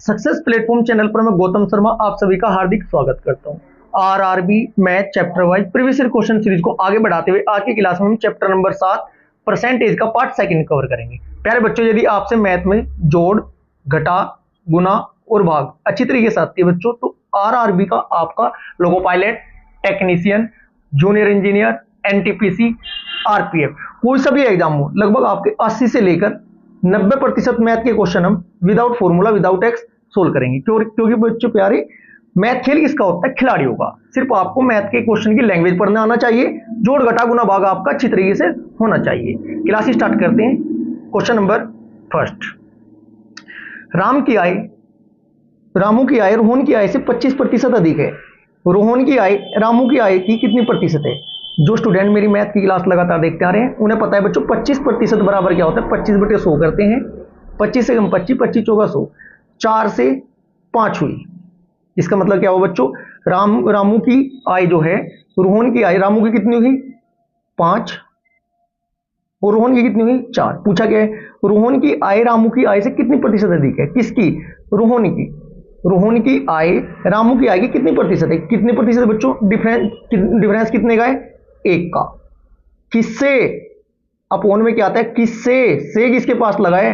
Success platform channel पर मैं गौतम शर्मा आप सभी का हार्दिक स्वागत करता हूं। RRB math chapter wise previous year question series को आगे बढ़ाते हुए आज की क्लास में हम चैप्टर नंबर 7 परसेंटेज का पार्ट सेकंड कवर करेंगे। प्यारे बच्चों, यदि आपसे मैथ में जोड़, घटा, गुना और भाग अच्छी तरीके से आती है बच्चों, तो आरआरबी का आपका loco pilot, technician, junior engineer, NTPC, RPF कोई सा भी एग्जाम हो, लगभग आपके 80 से लेकर 90% मैथ के क्वेश्चन हम without formula, without x solve करेंगे। क्योंकि बच्चों प्यारे, मैथ खेल किसका होता है? खिलाड़ियों का। सिर्फ आपको मैथ के क्वेश्चन की लैंग्वेज पढ़ना आना चाहिए, जोड़ घटा गुना भाग आपका अच्छी तरीके से होना चाहिए। क्लास स्टार्ट करते हैं। क्वेश्चन नंबर फर्स्ट, रामू की आय रोहन की आय से 25% अधिक है। रोहन की आय रामू की आय की कितनी प्रतिशत है? जो स्टूडेंट मेरी मैथ की क्लास लगातार देखते आ रहे हैं उन्हें पता है बच्चों, 25% बराबर क्या होता है? 25/100 करते हैं। 25 से कम 25, 25 चौका 100, 4 से 5 हुई। इसका मतलब क्या हुआ बच्चों? रामू की आय जो है, रोहन की आय रामू की कितनी हुई? 5 और रोहन की कितनी हुई? 4। पूछा क्या है? रोहन की आय रामू की आय से कितनी प्रतिशत अधिक है? किसकी? रोहन की। रोहन की आय रामू की आय की कितनी प्रतिशत है? कितनी प्रतिशत बच्चों? डिफरेंस कितने का है? 1 का। किससे? अपॉन में क्या आता है? किससे? से किसके पास लगा है?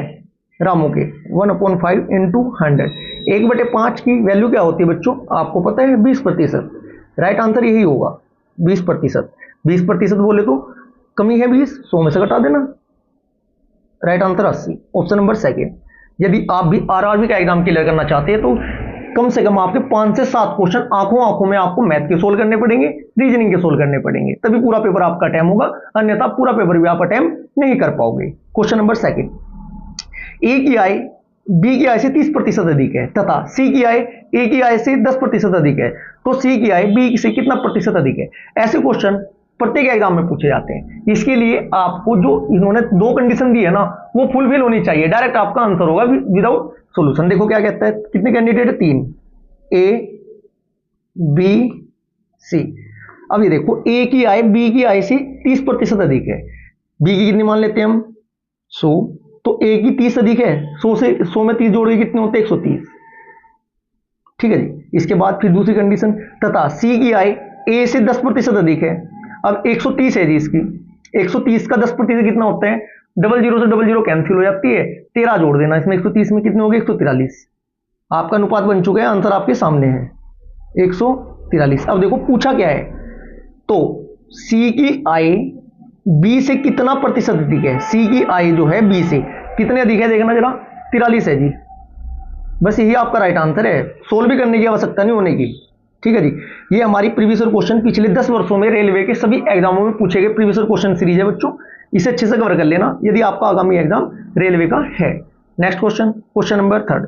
रामू के। 1/5 इंटू 100। 1/5 की वैल्यू क्या होती है बच्चों? आपको पता है 20%। राइट आंसर यही होगा 20%। 20% बोले तो कमी है 20, 100 में से घटा देना। Right answer 80। Option number second. यदि आप भी आरआरबी का एग्जाम क्लियर करना चाहते हैं तो कम से कम आपके 5 से 7 क्वेश्चन आंखों में आपको मैथ के सोल्व करने पड़ेंगे, रीजनिंग के सोल्व करने पड़ेंगे, तभी पूरा पेपर आपका अटेम्प्ट होगा, अन्यथा पूरा पेपर भी आप अटेम्प्ट नहीं कर पाओगे। क्वेश्चन नंबर सेकेंड, ए की आय बी की आय से 30% अधिक है तथा सी की आय ए की आय से 10% अधिक है, तो सी की आय बी से कितना प्रतिशत अधिक है? ऐसे क्वेश्चन प्रत्येक एग्जाम में पूछे जाते हैं। इसके लिए आपको जो इन्होंने 2 कंडीशन दी है ना, वो फुलफिल होनी चाहिए, डायरेक्ट आपका आंसर होगा विदाउट सॉल्यूशन। देखो क्या कहता है, कितने कैंडिडेट है? 3, ए बी सी। अब ये देखो, ए की आय बी की आय से 30% अधिक है। बी की कितनी मान लेते हैं हम? 100। तो ए की 30 अधिक है। 100 में 30 जोड़ोगे कितने होते हैं? 130। ठीक है जी। इसके बाद फिर दूसरी कंडीशन, तथा सी की आय ए से 10% अधिक है। अब 130 है जी इसकी। 130 का 10% कितना होता है? 00 से 00 कैंसिल हो जाती है, 13 जोड़ देना इसमें। 130 में कितने हो गए? 143। आपका अनुपात बन चुका है, आंसर आपके सामने है 143। अब देखो पूछा क्या है, तो सी की आय बी से कितना प्रतिशत अधिक है? सी की आय जो है बी से कितने अधिक है? देखना जरा, 43 है जी। बस यही आपका राइट आंसर है, सोल्व भी करने की आवश्यकता नहीं होने की। ठीक है जी। ये हमारी प्रीवियस ईयर क्वेश्चन पिछले 10 वर्षों में रेलवे के सभी एग्जामों में पूछे गए प्रीवियस ईयर क्वेश्चन सीरीज है बच्चों, इसे अच्छे से कवर कर लेना यदि आपका आगामी एग्जाम रेलवे का है। नेक्स्ट क्वेश्चन, क्वेश्चन नंबर 3,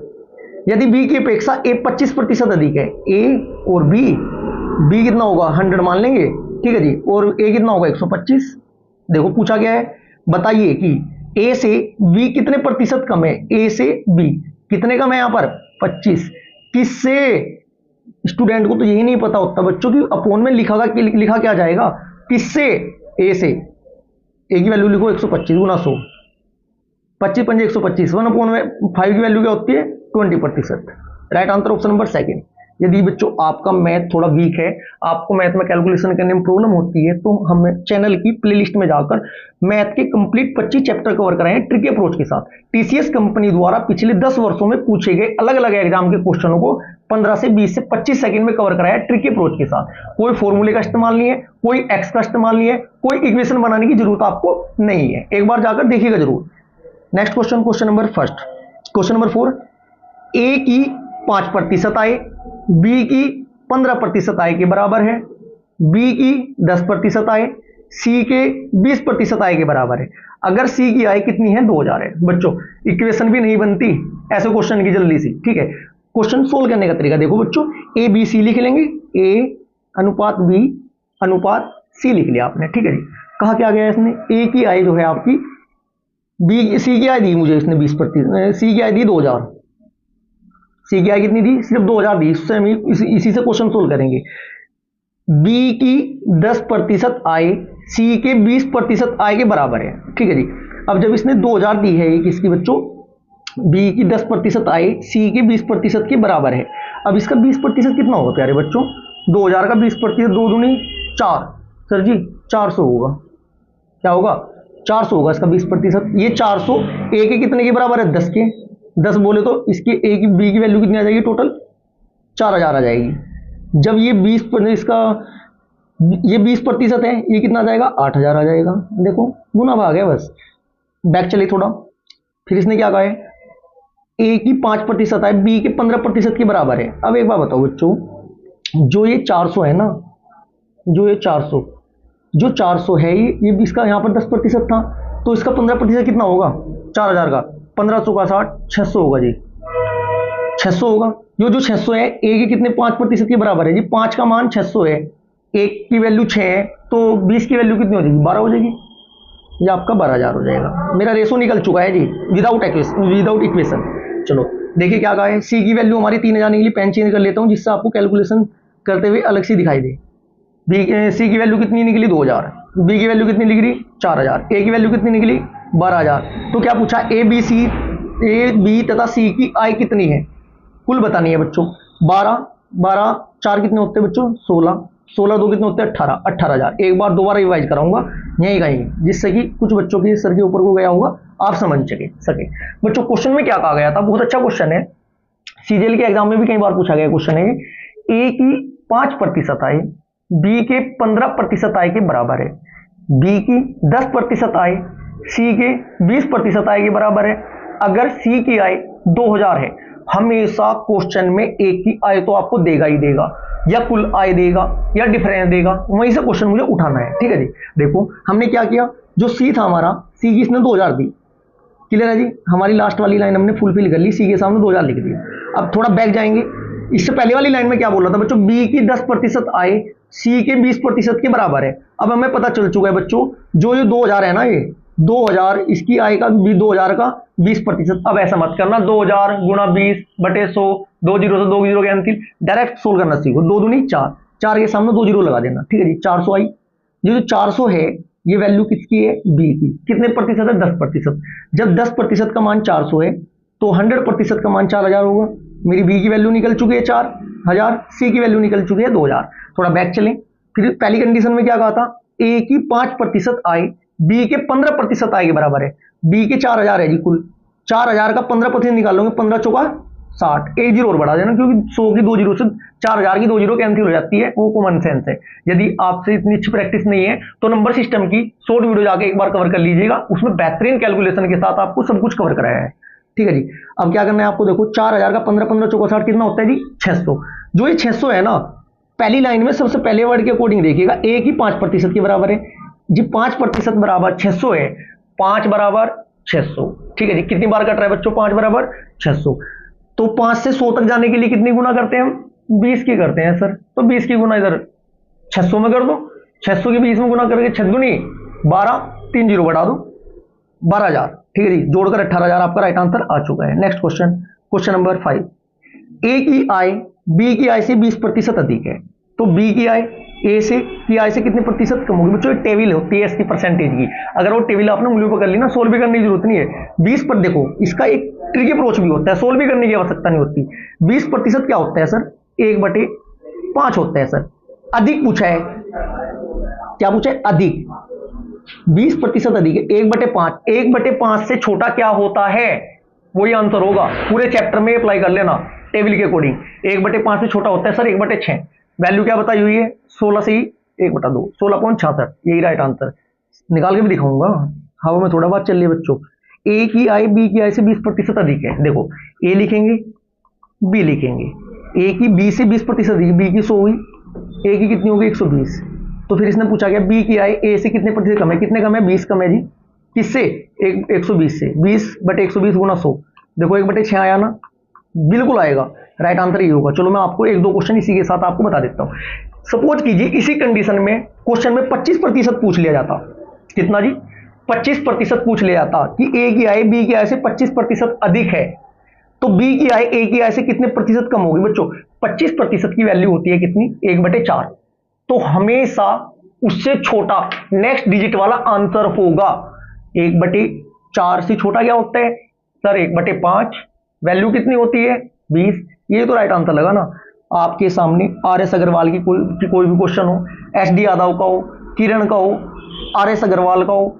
यदि बी की अपेक्षा ए 25% अधिक है, ए और बी कितना होगा? 100 मान लेंगे। ठीक है जी। और ए कितना होगा? 125। देखो पूछा गया है, बताइए कि ए से बी कितने प्रतिशत कम है? ए से बी कितने कम है यहाँ पर? 25। किससे? स्टूडेंट को तो यही नहीं पता होता बच्चों की अपोन में लिखा क्या जाएगा? किससे? ए से। ए की वैल्यू लिखो 125 गुना 100, 25 पंजे 125। 1/5 की वैल्यू क्या होती है? 20%। Right answer option number second. यदि बच्चों आपका मैथ थोड़ा वीक है, आपको मैथ में कैलकुलेशन करने में प्रॉब्लम होती है, तो हमें चैनल की प्लेलिस्ट में जाकर मैथ के कंप्लीट 25 चैप्टर कवर कराए हैं ट्रिकी अप्रोच के साथ। टीसीएस कंपनी द्वारा पिछले 10 वर्षों में पूछे गए अलग अलग एग्जाम के क्वेश्चनों को 15 से 20 से 25 सेकंड में कवर कराया है ट्रिकी अप्रोच के साथ। कोई फॉर्मूले का इस्तेमाल नहीं है, कोई एक्स का इस्तेमाल नहीं है, कोई इक्वेशन बनाने की जरूरत आपको नहीं है। एक बार जाकर देखिएगा जरूर। Next question, question number first, question number 4, ए की 5% आय बी की 15% आय के बराबर है, बी की 10% आय सी के 20% आय के बराबर है। अगर सी की आय कितनी है? 2000 है। बच्चों इक्वेशन भी नहीं बनती ऐसे क्वेश्चन की जल्दी सी। ठीक है, क्वेश्चन सोल्व करने का तरीका देखो बच्चों, ए बी सी लिख लेंगे, ए अनुपात बी अनुपात सी लिख लिया आपने। ठीक है जी। कहा क्या गया इसने? ए की आय जो है आपकी, सी की आय दी मुझे इसने 20%, सी की आय दी 2000। सी की आय कितनी दी? सिर्फ 2000 दी। इससे हम इसी से क्वेश्चन सोल्व करेंगे। बी की 10% आय सी के 20% आय के बराबर है। ठीक है जी। अब जब इसने 2000 दी है, ये किसकी बच्चों? बी की 10% आय सी के 20% के बराबर है। अब इसका 20% कितना होगा प्यारे बच्चों? 2000 का 20%, 2 दूनी 4, सर जी 400 होगा। क्या होगा? 400 होगा इसका 20%। ये 400 ए के कितने के बराबर है? 10 के। 10 बोले तो इसकी ए की बी की वैल्यू कितनी आ जाएगी? टोटल 4000 आ जाएगी। जब ये 20 इसका ये 20% है, ये कितना आ जाएगा? 8000 आ जाएगा। देखो गुना भाग है बस। बैक चले थोड़ा, फिर इसने क्या कहा है? ए की 5% है, बी के 15% के बराबर है। अब एक बात बताओ बच्चों, जो ये 400 है ना, जो ये 400 है, ये इसका यहाँ पर 10% था, तो इसका 15% कितना होगा? 4000 का 1500 का 60, 600 होगा जी। 600 होगा। जो 600 है ए के कितने 5% के बराबर है जी। 5 का मान 600 है, एक की वैल्यू 6 है, तो 20 की वैल्यू कितनी हो जाएगी? 12 हो जाएगी। ये आपका 12000 हो जाएगा। मेरा रेशो निकल चुका है जी विदाउट इक्वेशन। चलो देखिए क्या कहा है। सी की वैल्यू हमारी 3000 निकली। पेन चेंज कर लेता हूं जिससे आपको कैलकुलेशन करते हुए अलग से दिखाई दे। सी की वैल्यू कितनी निकली? 2000। बी की वैल्यू कितनी निकली? 4000। ए की वैल्यू कितनी निकली? 12000। तो क्या पूछा? ए बी तथा सी की आय कितनी है? कुल बतानी है बच्चों। 12 4 कितने होते हैं बच्चों? 16 2 कितने होते हैं? 18000। एक बार दोबारा रिवाइज कराऊंगा यहीं कहीं, जिससे कि कुछ बच्चों की सर के ऊपर को गया होगा, आप समझ सके। बच्चों क्वेश्चन में क्या कहा गया था? बहुत अच्छा क्वेश्चन है, सीजीएल के एग्जाम में भी कई बार पूछा गया क्वेश्चन है। ए की 5% आय बी के 15% आय के बराबर है। बी की 10% आय सी के 20% आय के बराबर है। अगर सी की आय 2000 है, हमेशा क्वेश्चन में ए की आय तो आपको देगा ही देगा, या कुल आय देगा या डिफरेंस देगा, वहीं से क्वेश्चन मुझे उठाना है। ठीक है जी। देखो हमने क्या किया, जो सी था हमारा, सी की इसने 2000 दी। क्लियर है जी। हमारी लास्ट वाली लाइन हमने फुलफिल कर ली, सी के सामने 2000 लिख दिया। अब थोड़ा बैक जाएंगे। इससे पहले वाली लाइन में क्या बोल रहा था बच्चों? बी की 10% आय सी के 20% के बराबर है। अब हमें पता चल चुका है बच्चों, जो ये 2000 है ना, ये 2000 इसकी आय का 2000 का 20%। अब ऐसा मत करना 2000 गुणा 20/100, 2 जीरो से 2 जीरो कैंसिल, डायरेक्ट सोल्व करना सीखो। 2 दूनी 4, 4 के सामने 2 जीरो लगा देना। ठीक है जी। 400 आई। ये जो 400 है, ये वैल्यू किसकी है? बी की। कितने प्रतिशत है? 10%। जब 10% का मान 400 है, तो 100% का मान 4000 होगा। मेरी बी की वैल्यू निकल चुकी है 4000, सी की वैल्यू निकल चुकी है 2000। थोड़ा बैक चलें। फिर पहली कंडीशन में क्या कहा था? ए की 5% आय बी के 15% आय के बराबर है। बी के 4000 है जी कुल। 4000 का 15% निकालोगे, 15 चौका 60, एक जीरो और बढ़ा देना, क्योंकि 100 की 2 जीरो से 4000 की 2 जीरो कैंसिल हो जाती है, वो कॉमन सेंस है। यदि आपसे इतनी अच्छी प्रैक्टिस नहीं है तो नंबर सिस्टम की शॉर्ट वीडियो जाके एक बार कवर कर लीजिएगा, उसमें बेहतरीन कैलकुलेशन के साथ आपको सब कुछ कवर कराया है। ठीक है जी। अब क्या करना है आपको? देखो 4000 का 15 15 चौका 60 कितना होता है जी? 600। जो ये 600 है ना, पहली लाइन में सबसे पहले वर्ड के अकॉर्डिंग देखिएगा, ए की 5% के बराबर है जी। 5% बराबर 600 है, 5 बराबर 600। ठीक है जी। कितनी बार कट रहा है बच्चों? 5 बराबर 600। तो 5 से 100 तक जाने के लिए कितनी गुना करते हैं हम? 20 की करते हैं सर। तो 20 की गुना इधर 600 में कर दो, 600 के 20 में गुना करके 6 दूनी 12, 3 जीरो बढ़ा दो, 12000। ठीक है जी। जोड़कर 18000 आपका राइट आंसर आ चुका है। Next question, question number 5। ए की आय बी की आय से 20% अधिक है, तो बी की आय ए से की आय से कितने प्रतिशत कम होगी? बच्चों टेबल होती है इसकी परसेंटेज की। अगर वो टेबल आपने उंगलियों पर कर ली ना, सोल्व भी करने की जरूरत नहीं है। 20 पर देखो, इसका एक ट्रिकी अप्रोच भी होता है, सोल्व भी करने की आवश्यकता नहीं होती। 20% क्या होता है सर? 1/5 होता है सर। अधिक पूछा है, क्या पूछा है? अधिक। 20% अधिक है, 1/5। 1/5 से छोटा क्या होता है? वही आंसर होगा। पूरे चैप्टर में अप्लाई कर लेना टेबल के अकॉर्डिंग। 1/5 से छोटा होता है सर 1/6। वैल्यू क्या बताई हुई है? 16 से ही 1/2, 16.66। यही राइट आंसर। निकाल के भी दिखाऊंगा, हवा में थोड़ा बात चल रही है बच्चों। ए की आय बी की आय से 20% अधिक है। देखो ए लिखेंगे, बी लिखेंगे। ए की बी से 20% अधिक, बी की 100 हुई, ए की कितनी होगी? 120। तो फिर इसने पूछा गया बी की आय ए से कितने प्रतिशत कम है? कितने कम है? 20 कम है जी। किससे? 120 से। 20/120 गुना 100। देखो 1/6 आया ना, बिल्कुल आएगा। राइट आंसर ये होगा। चलो मैं आपको 1-2 क्वेश्चन इसी के साथ आपको बता देता हूं। सपोज कीजिए इसी कंडीशन में क्वेश्चन में 25% पूछ लिया जाता। कितना जी? 25% पूछ लिया जाता कि ए की आय बी की आय से 25% अधिक है, तो बी की आय ए की आय से कितने प्रतिशत कम होगी? बच्चों 25% की वैल्यू होती है कितनी? 1/4। तो हमेशा उससे छोटा नेक्स्ट डिजिट वाला आंसर होगा। 1/4 से छोटा क्या होता है? सर 1/5 वैल्यू कितनी होती है 20। ये तो राइट आंसर लगा ना। आपके सामने आर एस अग्रवाल की कोई भी क्वेश्चन हो, एस डी यादव का हो, किरण का हो, आर एस अग्रवाल का हो,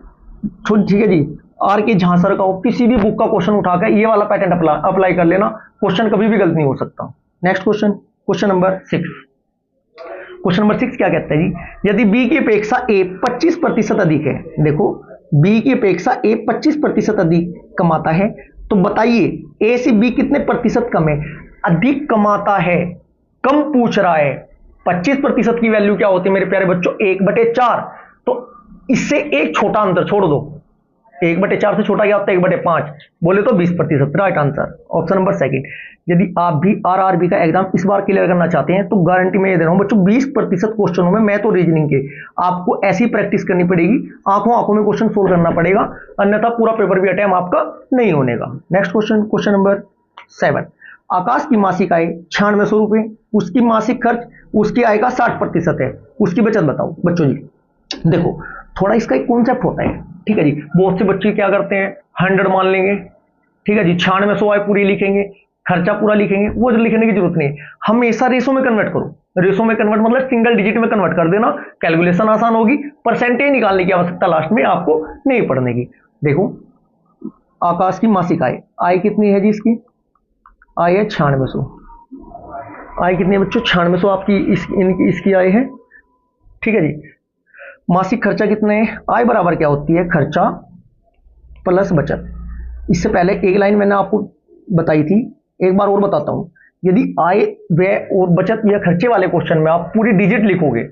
ठीक है जी, आर के झांसर का हो, किसी भी बुक का क्वेश्चन उठाकर ये वाला पैटर्न अप्लाई कर लेना, क्वेश्चन कभी भी गलत नहीं हो सकता। Next question, question number 6। Question number 6 क्या कहता है जी, यदि बी की अपेक्षा ए 25% अधिक है, देखो बी की अपेक्षा ए 25% अधिक कमाता है, तो बताइए ए से बी कितने प्रतिशत कम है। अधिक कमाता है, कम पूछ रहा है। 25% की वैल्यू क्या होती है मेरे प्यारे बच्चों, 1/4। तो इससे एक छोटा अंतर छोड़ दो, 1/4 से छोटा क्या होता है 1/5, बोले तो 20%। Right answer option number second. यदि आप भी आरआरबी का एग्जाम इस बार क्लियर करना चाहते हैं तो गारंटी मैं ये दे रहा हूं बच्चों, 20% क्वेश्चनों में, मैं तो रीजनिंग के, आपको ऐसी प्रैक्टिस करनी पड़ेगी, आंखों आंखों में क्वेश्चन सोल्व करना पड़ेगा, अन्यथा पूरा पेपर भी अटेम्प्ट आपका नहीं होने का। Next question, question number 7। आकाश की मासिक आय 9600 रुपए, उसकी मासिक खर्च उसकी आय का 60% है, उसकी बचत बताओ बच्चों जी। देखो थोड़ा इसका एक कॉन्सेप्ट होता है, ठीक है जी। बहुत से बच्चे क्या करते हैं 100 मान लेंगे, ठीक है जी, 9600 आय पूरी लिखेंगे, खर्चा पूरा लिखेंगे, वो लिखने की जरूरत नहीं। हमेशा रेशो में कन्वर्ट करो, रेशो में कन्वर्ट मतलब सिंगल डिजिट में कन्वर्ट कर देना, कैलकुलेशन आसान होगी, परसेंटेज निकालने की आवश्यकता लास्ट में आपको नहीं पड़ने की। देखो आकाश की मासिक आय, आय कितनी है जी इसकी, आय है 9600। आय कितनी है बच्चों 9600 आपकी इसकी आय है, ठीक है जी। मासिक खर्चा कितना है, आय बराबर क्या होती है, खर्चा प्लस बचत। इससे पहले एक लाइन मैंने आपको बताई थी, एक बार और बताता हूं। यदि आय व्यय और बचत या खर्चे वाले क्वेश्चन में आप पूरी डिजिट लिखोगे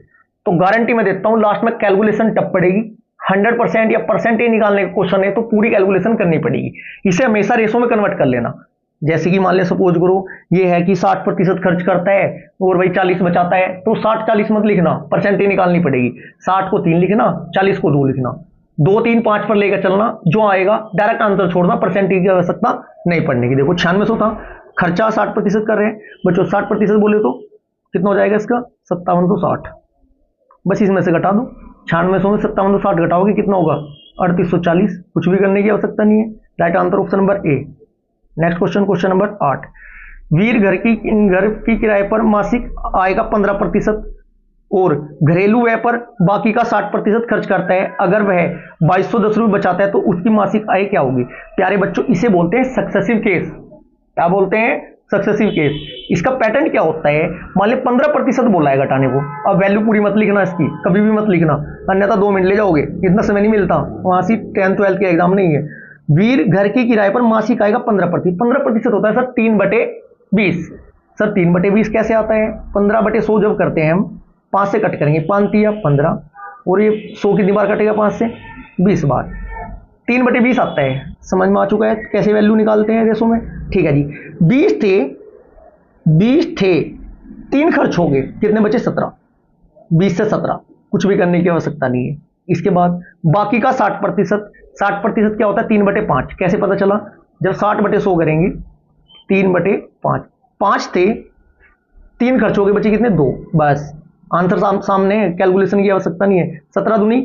तो गारंटी मैं देता हूं लास्ट में कैलकुलेशन टप पड़ेगी। 100% या परसेंटेज निकालने का क्वेश्चन है तो पूरी कैलकुलेशन करनी पड़ेगी। इसे हमेशा रेशो में कन्वर्ट कर लेना। जैसे कि मान ले सपोज करो ये है कि 60% खर्च करता है और भाई 40 बचाता है, तो 60-40 मत लिखना, परसेंटेज निकालनी पड़ेगी। 60 को 3 लिखना, 40 को 2 लिखना, 2 3 5 पर लेकर चलना, जो आएगा डायरेक्ट आंसर छोड़ना, परसेंटेज की आवश्यकता नहीं पड़ने की। देखो 9600 था, खर्चा 60% कर रहे हैं बच्चों, 60% बोले तो कितना हो जाएगा इसका 5760। बस इसमें से घटा दो, 9600 में 5760 घटाओगे कितना होगा 3840। कुछ भी करने की आवश्यकता नहीं है। Right answer option number A. Next question, question number 8। वीर घर की किराए पर मासिक आय का 15% और घरेलू व्यय पर बाकी का 60% खर्च करता है। अगर वह 2210 रुपये बचाता है तो उसकी मासिक आय क्या होगी। प्यारे बच्चों इसे बोलते हैं सक्सेसिव केस। क्या बोलते हैं, सक्सेसिव केस। इसका पैटर्न क्या होता है, मान लीजिए 15% बोला है घटाने को, अब वैल्यू पूरी मत लिखना, इसकी कभी भी मत लिखना, अन्यथा 2 मिनट ले जाओगे, इतना समय नहीं मिलता, वहां से 10th 12th के एग्जाम नहीं है। वीर घर की किराए पर मासिक आय का 15% होता है सर 3/20। सर 3/20 कैसे आता है, 15/100 जब करते हैं हम 5 से कट करेंगे, 5 तिया 15, और ये 100 कितनी बार कटेगा 5 से 20 बार, 3/20 आता है। समझ में आ चुका है कैसे वैल्यू निकालते हैं रेशो में, ठीक है जी। 20 थे 3 खर्च हो गए, कितने बचे 17, 20 से 17, कुछ भी करने की आवश्यकता नहीं है। इसके बाद बाकी का 60% क्या होता है 3/5। कैसे पता चला, जब 60/100 करेंगे 3/5, 5 थे 3 खर्च हो गए, बचे कितने 2, बस आंसर सामने, कैलकुलेशन की आवश्यकता नहीं है। 17 दूनी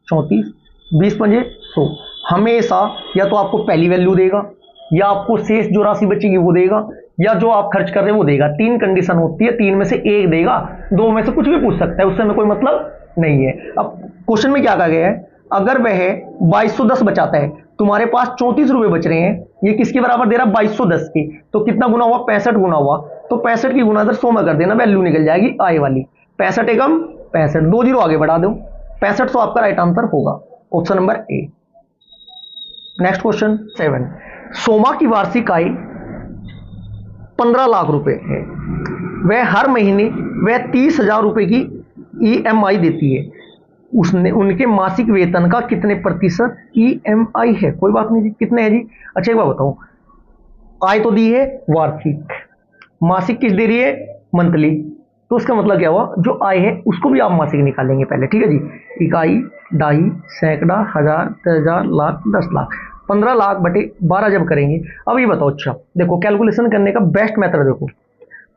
34, 20 पंजे 100। हमेशा या तो आपको पहली वैल्यू देगा, या आपको शेष जो राशि बचेगी वो देगा, या जो आप खर्च कर रहे हैं वो देगा। 3 कंडीशन होती है, 3 में से 1 देगा, 2 में से कुछ भी पूछ सकता है, उससे हमें कोई मतलब नहीं है। अब क्वेश्चन में क्या कहा गया है, अगर वह 2210 बचाता है, तुम्हारे पास 34 रुपए बच रहे हैं, ये किसके बराबर दे रहा है 2210 की, तो कितना गुना हुआ 65 गुना हुआ, तो 65 की गुना 100 में कर देना, वैल्यू निकल जाएगी आय वाली। 65 एकम 65, 2 जीरो आगे बढ़ा दो, 65 आपका राइट आंसर होगा option number A. Next question 7। Soma की वार्षिक आय 15 लाख रुपए है, वह हर महीने वह 30,000 रुपए की EMI देती है, उसने उनके मासिक वेतन का कितने प्रतिशत EMI है। कोई बात नहीं जी, कितने है जी। अच्छा एक बात बताओ, आय तो दी है वार्षिक, मासिक किस दे रही है मंथली, तो उसका मतलब क्या हुआ, जो आय है उसको भी आप मासिक निकालेंगे पहले, ठीक है जी। इकाई, डाई, सैकड़ा, हजार, 10,000, लाख, 10 लाख, 15 लाख बटे 12 जब करेंगे। अब ये बताओ, अच्छा देखो कैलकुलेशन करने का बेस्ट मेथड देखो,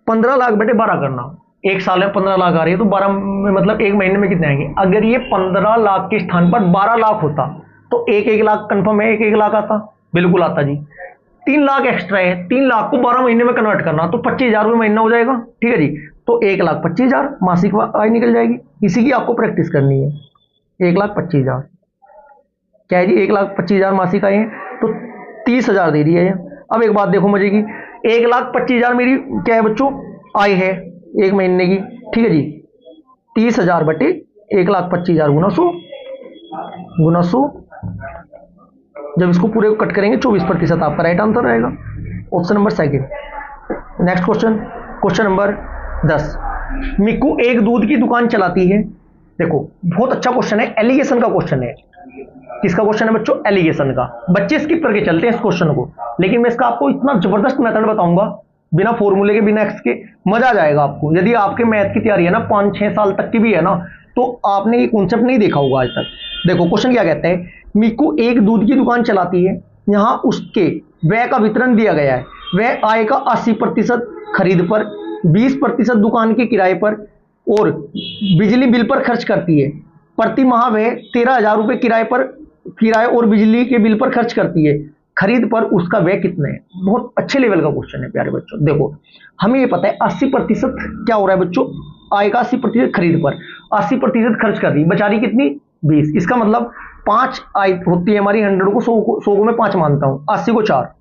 15 लाख बटे 12 करना, एक साल में 15 लाख आ रही है तो 12 में मतलब एक महीने में कितने आएंगे। अगर ये 15 लाख के स्थान पर 12 लाख होता तो 1-1 लाख कंफर्म है, 1-1 लाख आता, बिल्कुल आता जी। 3 लाख एक्स्ट्रा है, 3 लाख को 12 महीने में कन्वर्ट करना तो 25,000 रुपये महीना हो जाएगा, ठीक है जी। तो 1,25,000 मासिक आय निकल जाएगी। इसी की आपको प्रैक्टिस करनी है। 1,25,000 क्या है जी, 1,25,000 मासिक आय है तो 30,000 दे दिया है। अब एक बात देखो मजे की, 1,25,000 मेरी क्या है बच्चों, आय है एक महीने की, ठीक है जी। 30,000 बटे 1,25,000 गुना 100, जब इसको पूरे को कट करेंगे 24% आपका राइट आंसर रहेगा, option number second. Next question, question number 10। Mikku एक दूध की दुकान चलाती है। देखो बहुत अच्छा क्वेश्चन है, एलिगेशन का क्वेश्चन है। किसका क्वेश्चन है बच्चों, एलिगेशन का। बच्चे स्किप करके चलते हैं इस क्वेश्चन को, लेकिन मैं इसका आपको इतना जबरदस्त मेथड बताऊंगा, बिना फॉर्मूले के, बिना एक्स के, मजा आ जाएगा आपको। यदि आपके मैथ की तैयारी है ना 5-6 साल तक की भी है ना, तो आपने ये कॉन्सेप्ट नहीं देखा होगा आज तक। देखो क्वेश्चन क्या कहते हैं, मिक्कू एक दूध की दुकान चलाती है, यहां उसके व्यय का वितरण दिया गया है। वह आय का 80% खरीद पर, 20% दुकान के किराए पर और बिजली बिल पर खर्च करती है। प्रति माह वह 13,000 रुपये किराए और बिजली के बिल पर खर्च करती है। खरीद पर उसका व्यय कितना है। बहुत अच्छे लेवल का क्वेश्चन है प्यारे बच्चों। देखो हमें ये पता है 80% क्या हो रहा है बच्चों, आय का 80% खरीद पर, 80% खर्च कर रही, बचा रही कितनी, 20। इसका मतलब 5 आय होती है हमारी, 100 को 100 को मैं 5 मानता हूं, 80 को 4,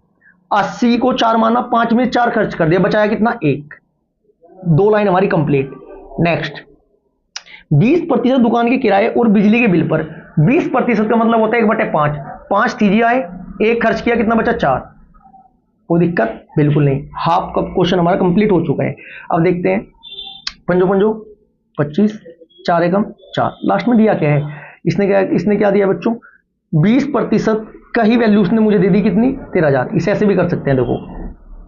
80 को 4 माना, 5 में 4 खर्च कर दिया, बचाया कितना, 1। 2 लाइन हमारी कंप्लीट। नेक्स्ट 20% दुकान के किराए और बिजली के बिल पर। 20% का मतलब होता है 1/5, 5 चीजें आए, 1 खर्च किया, कितना बचा, 4। कोई दिक्कत बिल्कुल नहीं। हाफ का क्वेश्चन हमारा कंप्लीट हो चुका है। अब देखते हैं, पंजो 25, 4 एकम 4, लास्ट में दिया क्या है, इसने क्या दिया बच्चों, 20% का ही वैल्यू उसने मुझे दे दी कितनी, 13,000। इसे ऐसे भी कर सकते हैं देखो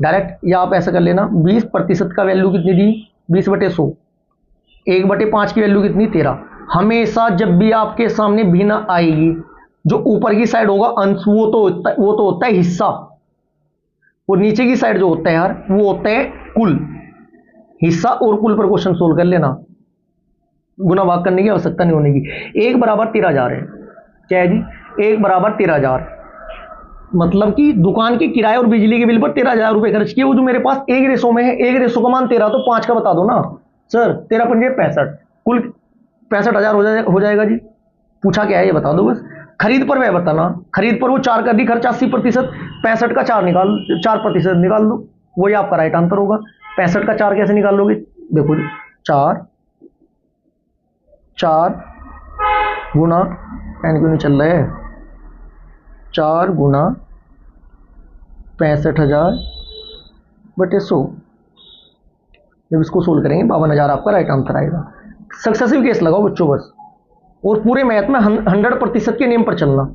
डायरेक्ट, या आप ऐसा कर लेना, 20% का वैल्यू कितनी दी, 20/100, 1/5 की वैल्यू कितनी, 13। हमेशा जब भी आपके सामने भिन्न आएगी, जो ऊपर की साइड होगा अंश, वो तो होता है हिस्सा, और नीचे की साइड जो होता है यार वो होता है कुल। हिस्सा और कुल पर क्वेश्चन सोल्व कर लेना, गुना भाग करने की आवश्यकता नहीं होने की। 1 बराबर 13,000 है, क्या है जी, 1 बराबर 13,000, मतलब कि दुकान के किराए और बिजली के बिल पर 13,000 रुपए खर्च किए। वो जो मेरे पास 1 रेशो में है, 1 रेशो का मान 13, तो 5 का बता दो ना सर, 13 पंजे 65, कुल 65,000 हो जाएगा जी। पूछा क्या है ये बता दो बस। खरीद पर वह बताना, खरीद पर वो 4 कर दी खर्च, 80%, 65 का 4% निकाल दो, वही आपका राइट आंसर होगा। 65 का 4 कैसे निकाल लोगे, देखो जी, 4 गुना, पेन क्यों नहीं चल रहा है, 4 गुना 65,000/100। जब इसको सोल्व करेंगे 52,000 आपका राइट आंसर आएगा। सक्सेसिव केस लगाओ बच्चों बस, और पूरे मैथ में 100% के नियम पर चलना,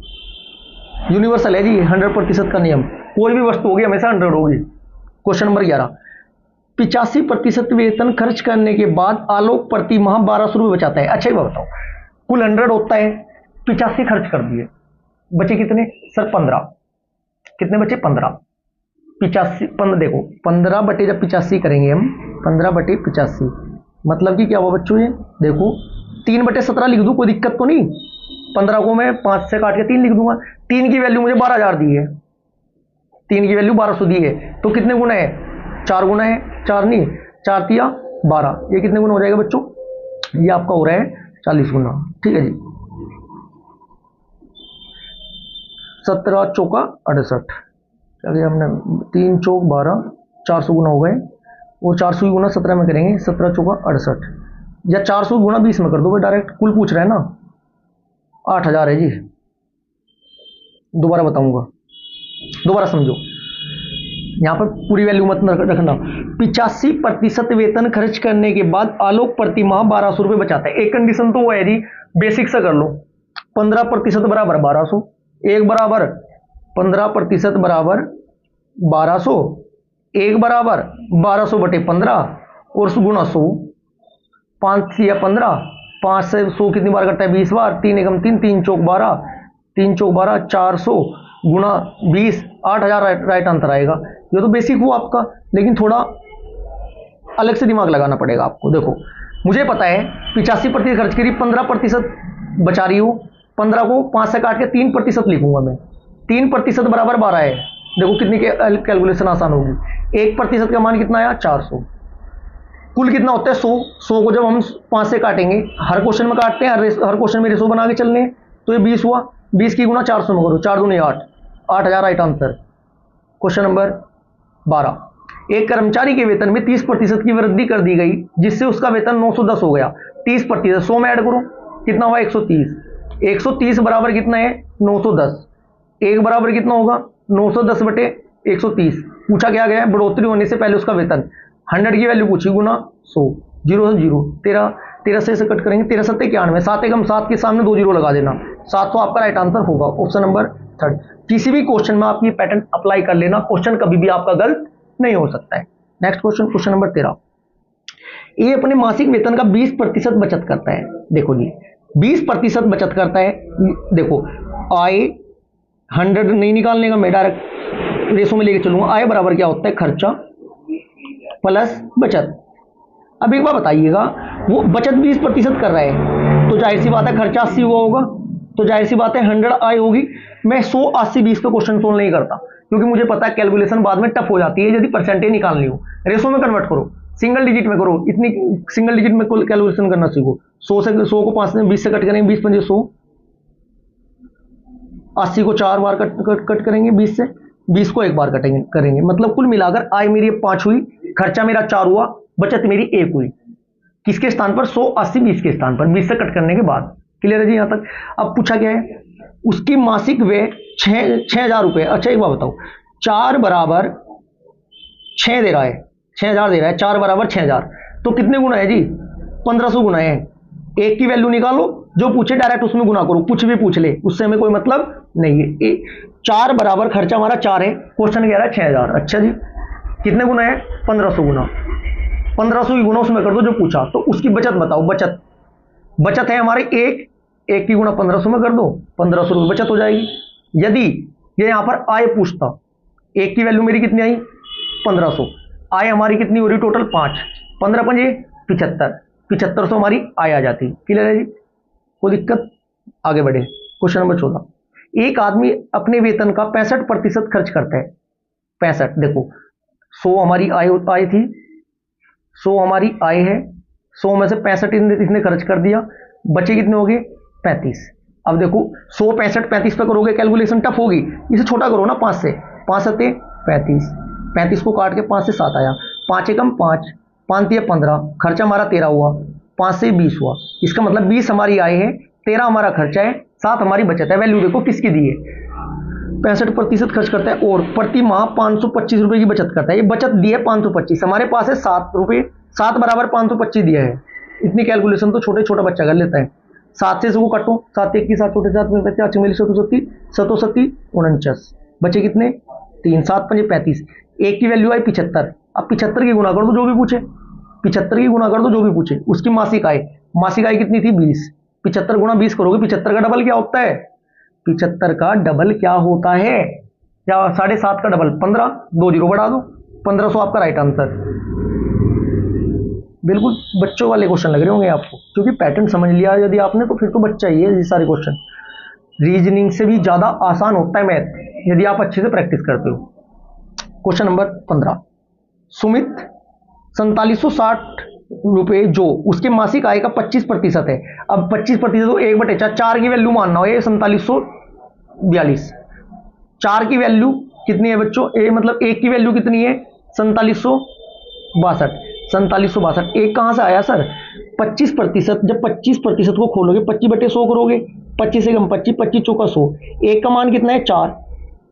यूनिवर्सल है जी 100% का नियम। कोई भी वस्तु होगी हमेशा 100 होगी। क्वेश्चन नंबर 11, 85% वेतन खर्च करने के बाद आलोक प्रति माह 1,200 रुपये बचाता है। अच्छा ही बताओ, कुल 100 होता है, 85 खर्च कर दिए, बचे कितने सर, 15। कितने बचे, 15। 85 देखो 15 बटे जब 85 करेंगे हम, 15/85 मतलब कि क्या हुआ बच्चों, ये देखो 3/17 लिख दूं, कोई दिक्कत तो नहीं। 15 को मैं 5 से काट के 3 लिख दूंगा। 3 की वैल्यू मुझे 12,000 दी है, 3 की वैल्यू 1200 दी है, तो कितने गुना है, 4 गुना है, 4 नहीं, 4 तिया 12, ये कितने गुना हो जाएगा बच्चों, ये आपका हो रहा है 40 गुना, ठीक है जी। 17 चौका 68, चलिए हमने 3 चौक 12, 400 गुना हो गए, वो 400 गुना 17 में करेंगे, 17 चौका 68, या 400 गुना 20 में कर दो भाई डायरेक्ट, कुल पूछ रहे हैं ना, 8,000 है जी। दोबारा बताऊंगा, दोबारा समझो, यहां पर पूरी वैल्यू मत रखना। 85% वेतन खर्च करने के बाद आलोक प्रति माह 1,200 रुपये बचाता है। एक कंडीशन तो वो है जी, बेसिक से कर लो, 15% बराबर 1,200, 1 बराबर 15% बराबर 1,200, 1 बराबर 1,200/15 और गुणा 100, 5 या 15, 5 से 100 कितनी बार करता है, 20 बार, 3 एकम 3, 3 चौक 12, 3 चौक 12, 400 गुणा 20, 8,000 राइट आंसर आएगा। ये तो बेसिक हुआ आपका, लेकिन थोड़ा अलग से दिमाग लगाना पड़ेगा आपको। देखो मुझे पता है 85% खर्च करी, 15% बचा रही हूँ, 15 को 5 से काट के 3% लिखूंगा मैं, 3% बराबर 12 है, देखो कितनी कैलकुलेशन आसान होगी। 1% का मान कितना आया 400। कुल कितना होता है 100। 100 को जब हम 5 से काटेंगे, हर क्वेश्चन में काटते हैं, हर क्वेश्चन में रेशो बना के चलने हैं, तो ये 20 हुआ। 20 की गुना 400 में करो, 4 दूनी 8, 8000 राइट आंसर। क्वेश्चन नंबर 12, एक कर्मचारी के वेतन में 30% की वृद्धि कर दी गई जिससे उसका वेतन 910 हो गया। 30% 100 में ऐड करो, कितना हुआ 130। 130 बराबर कितना है 910। एक बराबर कितना होगा 910 बटे 130। पूछा क्या गया है, बढ़ोतरी होने से पहले उसका वेतन। 100 की वैल्यू पूछी, गुना 100, 0 से 0, 13 से कट करेंगे, 13 7 91, 7 एकम 7 के सामने 2 जीरो लगा देना, 700 आपका राइट आंसर होगा। Option number 3। किसी भी क्वेश्चन में आप ये पैटर्न अप्लाई कर लेना, क्वेश्चन कभी भी आपका गलत नहीं हो सकता है। Next question, question number 13। ये अपने मासिक वेतन का 20% बचत करता है। देखो जी 20% बचत करता है। देखो आय 100 नहीं निकालने का, मैं डायरेक्ट रेशो में लेके चलूंगा। आय बराबर क्या होता है खर्चा प्लस बचत। अब एक बार बताइएगा, वो बचत 20% कर रहा है तो जाहिर सी बात है खर्चा 80 हुआ होगा, तो जाहिर सी बात है 100 आय होगी। मैं 100 80 20 पे क्वेश्चन सोल्व नहीं करता, क्योंकि मुझे पता है कैलकुलेशन बाद में टफ हो जाती है। यदि परसेंटेज निकालनी हो, रेशो में कन्वर्ट करो, सिंगल डिजिट में करो, इतनी सिंगल डिजिट में कैलकुलेशन करना सीखो। 100 को 5 से 20 से कट करेंगे, 20 पंजे 100, 80 को 4 बार कट करेंगे 20 से, 20 को 1 बार करेंगे। मतलब कुल मिलाकर आय मेरी 5 हुई, खर्चा मेरा 4 हुआ, बचत मेरी 1 हुई। किसके स्थान पर 100 80 20 के स्थान पर, 20 से कट करने के बाद। क्लियर है जी यहां तक। अब पूछा क्या है, उसकी मासिक व्यय 6000 रुपए। अच्छा एक बात बताओ, 4 बराबर 6 दे रहा है, 6000 दे रहा है, 4 बराबर 6000, तो कितने गुना है जी 1500 गुना है। एक की वैल्यू निकालो, जो पूछे डायरेक्ट उसमें गुना करो, कुछ भी पूछ ले उससे हमें कोई मतलब नहीं है। 4 बराबर खर्चा हमारा 4 है, क्वेश्चन कह रहा है 6000। अच्छा जी कितने गुना है 1500 गुना, 1500 की गुना उसमें कर दो जो पूछा। तो उसकी बचत बताओ, बचत है हमारे 1 की गुना 1500 में कर दो, 1500 रुपये बचत हो जाएगी। यदि ये यहां पर आय पूछता, 1 की वैल्यू मेरी कितनी आई 1500, आय हमारी कितनी हो रही टोटल 5, 15 पंजे 75, 7500 हमारी आय आ जाती। क्लियर है जी, कोई दिक्कत। आगे बढ़े, क्वेश्चन नंबर 14। एक आदमी अपने वेतन का 65% खर्च करता है। 65 देखो 100 हमारी आय थी, 100 हमारी आय है, 100 में से 65 इसने खर्च कर दिया, बचे कितने हो गए 35। अब देखो 100 65 35 पे करोगे कैलकुलेशन टफ होगी, इसे छोटा करो ना 5 से, 5 सत्ते 35, 35 को काट के 5 से 7 आया, 5 एकम 5, 5 दिया 15, खर्चा हमारा 13 हुआ, 5 से 20 हुआ। इसका मतलब 20 हमारी आय है, 13 हमारा खर्चा है, 7 हमारी बचत है। वैल्यू देखो किसकी दी है, 65% खर्च करता है और प्रति माह 525 रुपए की बचत करता है। ये बचत दी है 525, हमारे पास है 7 रुपए, 7 बराबर 525 दिया है। इतनी कैलकुलेशन तो छोटे छोटा बच्चा कर लेता है। 7 से इसको काटो, 7 1 की 7 छोटे 7 में 50 मिली 7 7 49, बचे कितने 3, 7 5 35, 1 की वैल्यू आई 75। अब 75 की गुना कर दो जो भी पूछे, 75 की गुना कर दो जो भी पूछे। उसकी मासिक आय कितनी थी 20, 75 गुना 20 करोगे, 75 का डबल क्या होता है, 75 का डबल क्या होता है, क्या 7.5 का डबल 15, 2 जीरो बढ़ा दो, 1500 आपका राइट आंसर। बिल्कुल बच्चों वाले क्वेश्चन लग रहे होंगे आपको, क्योंकि पैटर्न समझ लिया यदि आपने तो फिर तो बच्चा ही है। ये सारे क्वेश्चन रीजनिंग से भी ज्यादा आसान होता है मैथ, यदि आप अच्छे से प्रैक्टिस करते हो। Question number 15। सुमित 4760 रुपए जो उसके मासिक आय का 25% है। अब 25% तो 1/4, 4 की वैल्यू मानना हो, ये 4742, 4 की वैल्यू कितनी है बच्चों, ए मतलब 1 की वैल्यू कितनी है 4762, 4762। एक कहां से आया सर 25%, जब 25% को खोलोगे 25/100 करोगे, 25 से कम 25, 25 चौका 100, एक का मान कितना है 4,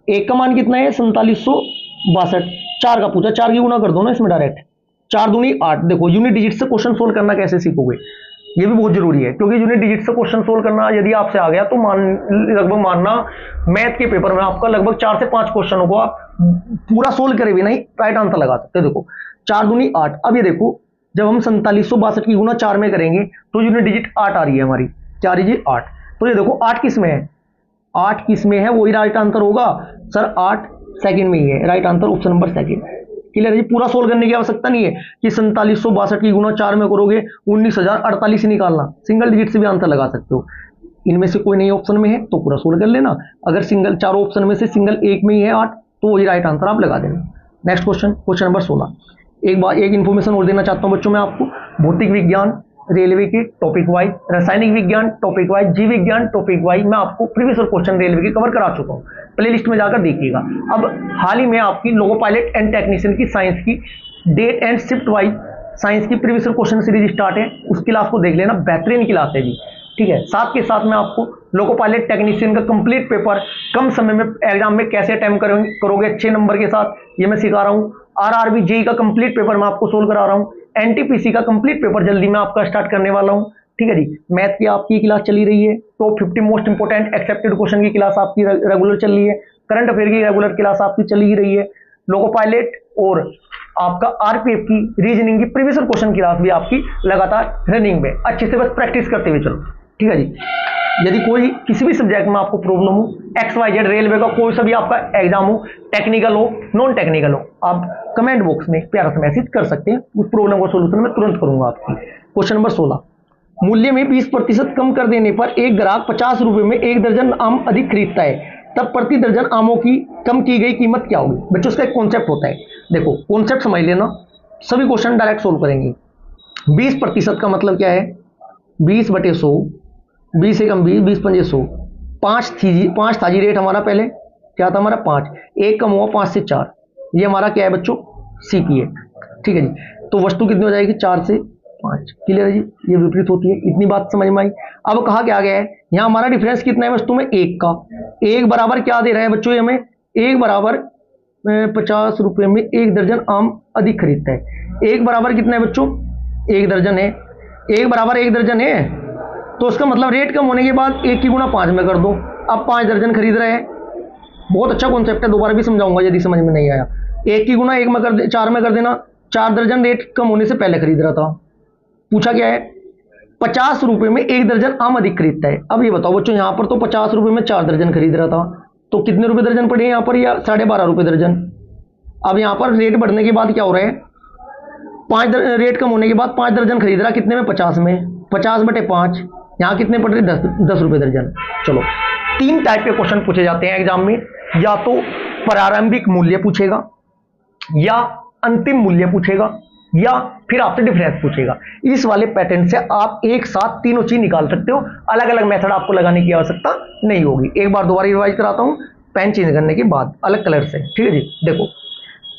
एक का मान कितना है 4762, 4 का पूछा, 4 की गुना कर दो ना इसमें डायरेक्ट, 4 दूनी 8। देखो यूनिट डिजिट से क्वेश्चन सोल्व करना कैसे सीखोगे, ये भी बहुत जरूरी है, क्योंकि यूनिट डिजिट से क्वेश्चन सोल्व करना यदि आपसे आ गया तो लगभग मानना मैथ के पेपर में आपका लगभग 4 से 5 क्वेश्चनों को आप पूरा सोल्व करे भी नहीं राइट आंसर लगा सकते। देखो 4 दूनी 8। अब ये देखो जब हम 4762 की गुना 4 में करेंगे तो यूनिट डिजिट 8 आ रही है हमारी, क्या आ रही है 8। तो ये देखो 8 किस में है, 8 किस में है वही राइट आंसर होगा सर, 8 सेकंड में ही है right answer, option number second. Clear है जी, पूरा सोल्व करने की आवश्यकता नहीं है कि 4762 की गुना 4 में करोगे 19048 ही निकालना, सिंगल डिजिट से भी आंसर लगा सकते हो। इनमें से कोई नहीं ऑप्शन में है तो पूरा सोल्व कर लेना, अगर सिंगल चारों ऑप्शन में से सिंगल एक में ही है 8 तो वही राइट आंसर आप लगा देना। Next question, question number 16। एक इन्फॉर्मेशन और देना चाहता हूँ बच्चों मैं आपको। भौतिक विज्ञान रेलवे के टॉपिक वाइज, रासायनिक विज्ञान टॉपिक वाइज, जीव विज्ञान टॉपिक वाइज मैं आपको प्रीवियस क्वेश्चन रेलवे के कवर करा चुका हूँ, प्ले लिस्ट में जाकर देखिएगा। अब हाल ही में आपकी लोको पायलट एंड टेक्नीशियन की साइंस की date and shift wise science की प्रीवियस क्वेश्चन सीरीज स्टार्ट है, उस क्लास को देख लेना, बेहतरीन क्लास है जी। ठीक है, साथ के साथ मैं आपको लोको पायलट टेक्नीशियन का कंप्लीट पेपर कम समय में एग्जाम में कैसे अटेम्प्ट करोगे अच्छे नंबर के साथ, ये मैं सिखा रहा हूँ। आरआरबी जेई का कंप्लीट पेपर मैं आपको सोल्व करा रहा हूँ। एनटीपीसी का कंप्लीट पेपर जल्दी मैं आपका स्टार्ट करने वाला हूँ। ठीक है जी, मैथ की आपकी क्लास चली रही है, तो 50 मोस्ट इंपोर्टेंट एक्सेप्टेड क्वेश्चन की क्लास आपकी रेगुलर चल रही है, करंट अफेयर की रेगुलर क्लास आपकी चली ही रही है, लोको पायलट और आपका आरपीएफ की रीजनिंग की प्रीवियस क्वेश्चन की क्लास भी आपकी लगातार रनिंग में, अच्छे से बस प्रैक्टिस करते हुए चलो। ठीक है जी, यदि कोई किसी भी सब्जेक्ट में आपको प्रॉब्लम हो, XYZ रेलवे का कोई सा भी आपका एग्जाम हो, टेक्निकल हो नॉन टेक्निकल हो, आप कमेंट बॉक्स में प्यारा सा मैसेज कर सकते हैं, उस प्रॉब्लम का सोल्यूशन मैं तुरंत करूंगा आपकी। Question number 16। मूल्य में 20% कम कर देने पर एक ग्राहक 50 रुपए में 1 दर्जन आम अधिक खरीदता है, तब प्रति दर्जन आमों की कम की गई कीमत क्या होगी? बच्चों उसका एक कॉन्सेप्ट होता है, देखो कॉन्सेप्ट समझ लेना, सभी क्वेश्चन डायरेक्ट सोल्व करेंगे। 20% का मतलब क्या है? 20/100, 20 से कम 20, 20 पंजे 100, 5 था जी रेट हमारा, पहले क्या था हमारा 5, एक कम हुआ 5 से 4, ये हमारा क्या है बच्चों? CP है। ठीक है जी, तो वस्तु कितनी हो जाएगी? 4 से 5। क्लियर है जी, ये विपरीत होती है, इतनी बात समझ में आई। अब कहा क्या गया है यहाँ हमारा डिफरेंस कितना है वस्तु में? 1 का। 1 बराबर क्या दे रहा है बच्चों हमें? 1 बराबर 50 रुपए में 1 दर्जन आम अधिक खरीदता है। 1 बराबर कितना है बच्चों? 1 दर्जन है। 1 बराबर 1 दर्जन है, तो उसका मतलब रेट कम होने के बाद 1 की गुणा 5 में कर दो, अब 5 दर्जन खरीद रहे हैं। बहुत अच्छा कॉन्सेप्ट है, दोबारा भी समझाऊंगा यदि समझ में नहीं आया। 1 की गुणा 1 में कर 4 में कर देना, 4 दर्जन रेट कम होने से पहले खरीद रहा था। पूछा क्या है? 50 रुपए में 1 दर्जन आम अधिक खरीदता है। अब ये बताओ बच्चों, यहाँ पर तो 50 रुपए में 4 दर्जन खरीद रहा था, तो कितने रुपए दर्जन पड़े यहाँ पर? या 12.5 रुपए दर्जन। अब यहाँ पर रेट बढ़ने के बाद क्या हो रहा है? रेट कम होने के बाद 5 दर्जन खरीद रहा, कितने में? 50 में। 50/5, यहाँ कितने पड़ रहे? 10 रुपए दर्जन। चलो, 3 टाइप के क्वेश्चन पूछे जाते हैं एग्जाम में, या तो प्रारंभिक मूल्य पूछेगा, या अंतिम मूल्य पूछेगा, या फिर आपसे डिफरेंस पूछेगा। इस वाले पैटर्न से आप एक साथ तीनों चीज निकाल सकते हो, अलग अलग मेथड आपको लगाने की आवश्यकता नहीं होगी। एक बार दोबारा रिवाइज कराता हूं, पेन चेंज करने के बाद अलग कलर से। ठीक है जी, देखो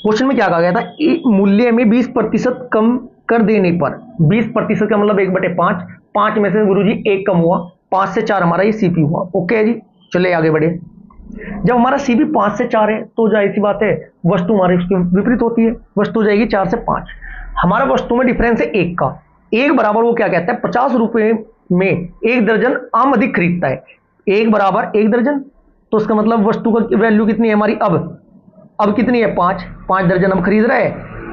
क्वेश्चन में क्या कहा गया था? मूल्य में 20% कम कर देने पर, 20% का मतलब 1/5, 5 में से गुरुजी 1 कम हुआ, 5 से 4 हमारा ये CP हुआ। ओके जी, चले आगे बढ़े। जब हमारा CP 5 से 4 है, तो जाहिर सी बात है वस्तु हमारी उसके विपरीत होती है, वस्तु जाएगी 4 से 5। हमारा वस्तु में डिफरेंस है 1 का। 1 बराबर वो क्या कहता है? 50 रुपए में 1 दर्जन आम अधिक खरीदता है। 1 बराबर 1 दर्जन, तो उसका मतलब वस्तु का वैल्यू कितनी है हमारी? अब कितनी है? 5 दर्जन अब खरीद रहा है,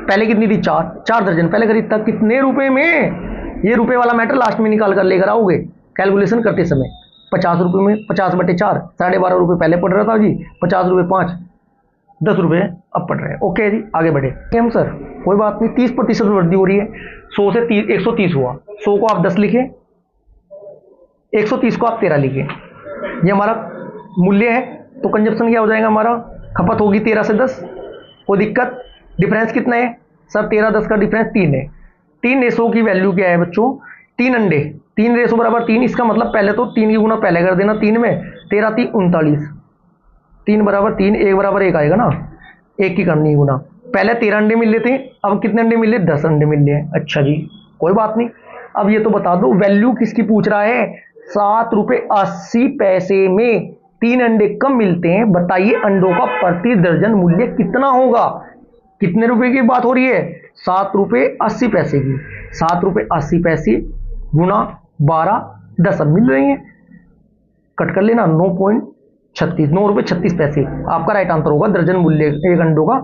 पहले कितनी थी? 4 दर्जन पहले खरीदता। कितने रुपए में? ये रुपए वाला मैटर लास्ट में निकाल कर लेकर आओगे कैलकुलेशन करते समय। 50 रुपए में 50/4, 12.5 रुपए पहले पड़ रहा था जी, 50 रुपए 5, 10 रुपए अब पड़ रहे हैं। ओके जी, आगे बढ़े। हम सर कोई बात नहीं, 30% वृद्धि हो रही है। 100 से 130 हुआ, 100 को आप 10 लिखे, 130 को आप 13 लिखे, ये हमारा मूल्य है। तो कंजप्शन क्या हो जाएगा हमारा? खपत होगी 13 से 10, कोई दिक्कत? डिफरेंस कितना है सर? 13-10 का डिफरेंस 3 है। 3 रेशो की वैल्यू क्या है बच्चों? 3 अंडे, 3 रेशो बराबर 3, इसका मतलब पहले तो 3 की गुणा पहले कर देना, 3 में 13 3 39, 3 बराबर 3, 1 बराबर 1 आएगा ना, 1 की करनी है गुणा। पहले 13 अंडे मिल रहे थे, अब कितने अंडे मिल रहे? 10 अंडे मिल रहे हैं। अच्छा जी, कोई बात नहीं। अब ये तो बता दो वैल्यू किसकी पूछ रहा है? 7 रुपए 80 पैसे में 3 अंडे कम मिलते हैं, बताइए अंडों का प्रति दर्जन मूल्य कितना होगा? कितने रुपए की बात हो रही है? 7 रुपए 80 पैसे की। 7 रुपए 80 पैसे गुणा 12, 10 अब मिल रही है, कट कर लेना, 9.36, 9 रुपए 36 पैसे आपका राइट आंसर होगा। दर्जन मूल्य एक अंडों का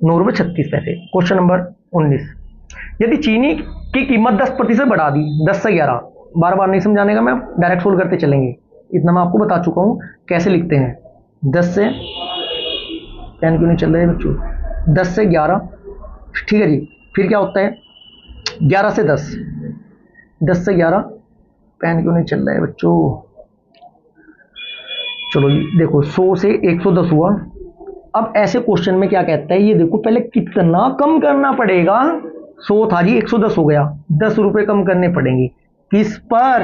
9 रुपए 36 पैसे। Question number 19। यदि चीनी की कीमत 10% बढ़ा दी, 10 से 11, बार बार नहीं समझाने का, मैं डायरेक्ट सोल्व करते चलेंगे, इतना मैं आपको बता चुका हूं कैसे लिखते हैं। 10 से, पेन क्यों नहीं चल रहे बच्चों? 10 से 11, ठीक है जी। फिर क्या होता है? 11 से 10, 10 से 11, पेन क्यों नहीं चल रहा है बच्चों? चलो देखो, 100 से 110 हुआ, अब ऐसे क्वेश्चन में क्या कहता है, ये देखो पहले कितना कम करना पड़ेगा। 100 था जी, 110 हो गया, 10 रुपए कम करने पड़ेंगे। किस पर?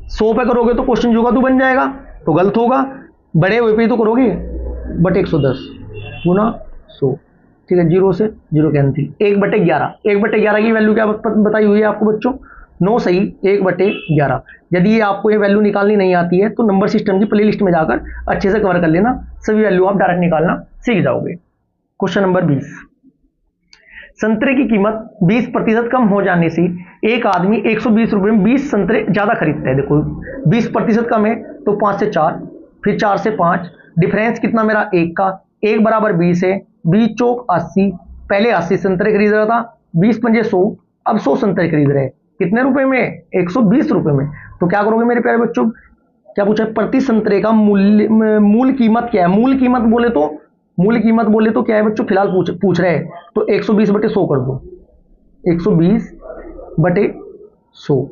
100 पे करोगे तो क्वेश्चन जो का तू बन जाएगा, तो गलत होगा। बड़े हुए पे तो करोगे, बट 110 गुना 100, ठीक है। 0 से 0 कैंसिल, 1/11। 1/11 की वैल्यू क्या बताई हुई है आपको बच्चों? 9 सही 1/11। यदि ये आपको ये वैल्यू निकालनी नहीं आती है तो नंबर सिस्टम की प्लेलिस्ट में जाकर अच्छे से कवर कर लेना, सभी वैल्यू आप डायरेक्ट निकालना सीख जाओगे। क्वेश्चन नंबर 20, संतरे की कीमत 20% कम हो जाने से एक आदमी 120 रुपए में 20 संतरे ज्यादा खरीदता है। देखो 20% कम है तो 5 से 4, फिर 4 से 5, डिफरेंस कितना मेरा 1 का, 1 बराबर 20 है, 20 चौक 80, पहले 80 संतरे खरीद रहा था, 20 पंजे 100, अब 100 संतरे खरीद रहे हैं। कितने रुपए में? 120 रुपए में। तो क्या करोगे मेरे प्यारे बच्चों, क्या पूछा है? प्रति संतरे का मूल कीमत क्या है? मूल कीमत बोले तो क्या है बच्चों? फिलहाल पूछ रहे हैं तो 120/100 कर दो। 120/100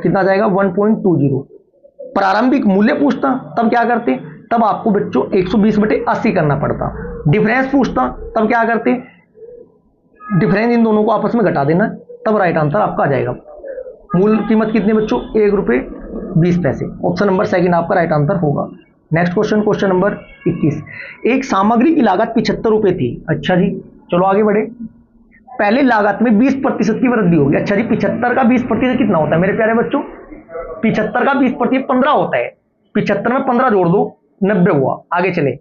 कितना जाएगा? 1.20। प्रारंभिक मूल्य पूछता तब क्या करते? तब आपको बच्चों 120/80 करना पड़ता। डिफरेंस पूछता तब क्या करते? डिफरेंस इन दोनों को आपस में घटा देना, तब राइट आंसर आपका आ जाएगा। मूल कीमत कितनी बच्चों? 1 रुपये 20 पैसे। ऑप्शन नंबर सेकंड आपका राइट आंसर होगा। नेक्स्ट क्वेश्चन, क्वेश्चन नंबर 21, एक सामग्री की लागत 75 रुपए थी। अच्छा जी, चलो आगे बढ़े। पहले लागत में 20% की वृद्धि होगी। अच्छा जी, 75 का 20% कितना होता है मेरे प्यारे बच्चों? 75 का 20% 15 होता है। 75 में 15 जोड़ दो, 90 हुआ। आगे चले,